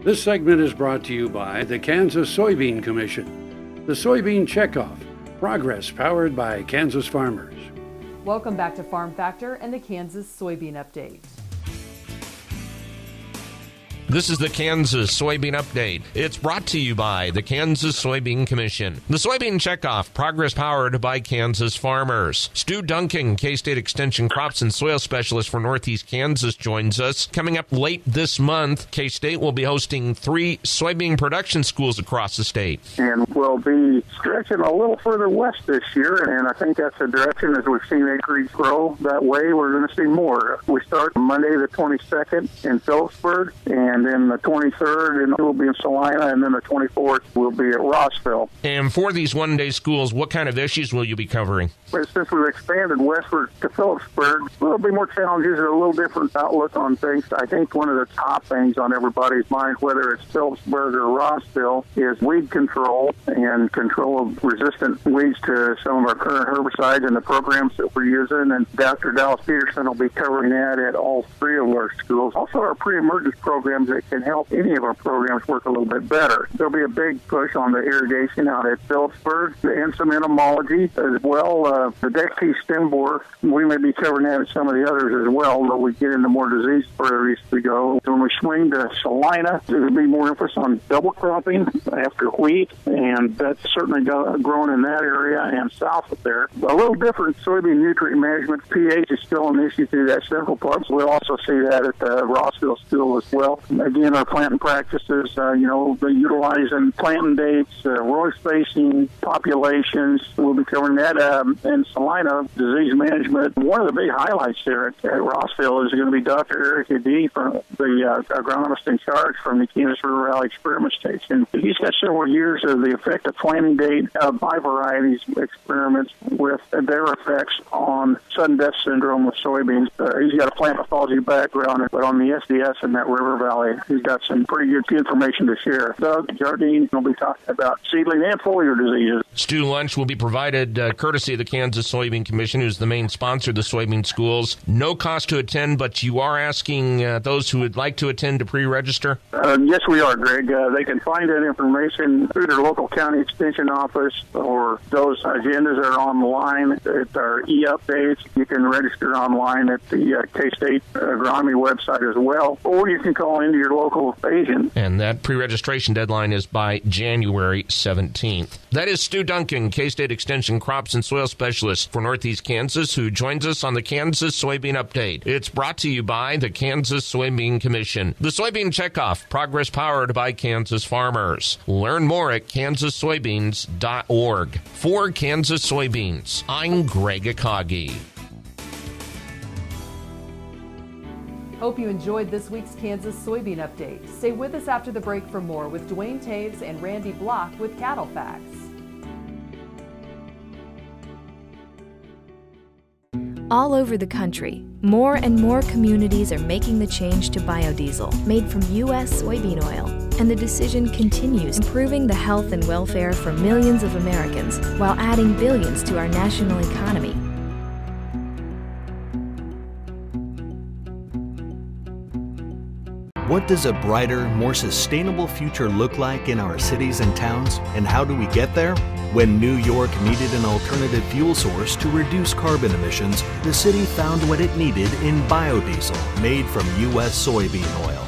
This segment is brought to you by the Kansas Soybean Commission. The Soybean Checkoff, progress powered by Kansas farmers. Welcome back to Farm Factor and the Kansas Soybean Update. This is the Kansas Soybean Update. It's brought to you by the Kansas Soybean Commission. The Soybean Checkoff, progress powered by Kansas farmers. Stu Dunkin, K-State Extension Crops and Soil Specialist for Northeast Kansas, joins us. Coming up late this month, K-State will be hosting 3 soybean production schools across the state. And we'll be stretching a little further west this year, and I think that's the direction as we've seen acreage grow that way. We're going to see more. We start Monday the 22nd in Phillipsburg, and then the 23rd and we'll be in Salina, and then the 24th we'll be at Rossville. And for these one-day schools, what kind of issues will you be covering? But since we've expanded westward to Phillipsburg, there'll be more challenges and a little different outlook on things. I think one of the top things on everybody's mind, whether it's Phillipsburg or Rossville, is weed control and control of resistant weeds to some of our current herbicides and the programs that we're using. And Dr. Dallas Peterson will be covering that at all 3 of our schools. Also, our pre-emergence programs that can help any of our programs work a little bit better. There'll be a big push on the irrigation out at Phillipsburg and some entomology as well. The Deck-T stem borer, we may be covering that at some of the others as well, but we get into more disease areas to go. When we swing to Salina, there'll be more emphasis on double cropping after wheat, and that's certainly grown in that area and south of there. A little different soybean nutrient management. pH is still an issue through that central part. We'll also see that at the Rossville school as well. Again, our planting practices, they're utilizing planting dates, row spacing, populations. We'll be covering that. In Salina, disease management. One of the big highlights there at Rossville is going to be Dr. Eric Adee, from the agronomist in charge from the Kansas River Valley Experiment Station. He's got several years of the effect of planting date by varieties experiments with their effects on sudden death syndrome with soybeans. He's got a plant pathology background, but on the SDS in that River Valley, he's got some pretty good information to share. Doug Jardine will be talking about seedling and foliar diseases. Stew lunch will be provided courtesy of the Kansas Soybean Commission, who's the main sponsor of the soybean schools. No cost to attend, but you are asking those who would like to attend to pre-register? Yes, we are, Greg. They can find that information through their local county extension office, or those agendas are online at our e-updates. You can register online at the K-State agronomy website as well, or you can call into your local agent. And that pre-registration deadline is by January 17th. That is Stu Dunkin, K-State Extension Crops and Soil Specialist for Northeast Kansas, who joins us on the Kansas Soybean Update. It's brought to you by the Kansas Soybean Commission. The Soybean Checkoff, progress powered by Kansas farmers. Learn more at kansassoybeans.org. For Kansas Soybeans, I'm Greg Acogi. Hope you enjoyed this week's Kansas Soybean Update. Stay with us after the break for more with Dwayne Taves and Randy Block with Cattle Facts. All over the country, more and more communities are making the change to biodiesel made from U.S. soybean oil. And the decision continues, improving the health and welfare for millions of Americans while adding billions to our national economy. What does a brighter, more sustainable future look like in our cities and towns, and how do we get there? When New York needed an alternative fuel source to reduce carbon emissions, the city found what it needed in biodiesel made from U.S. soybean oil.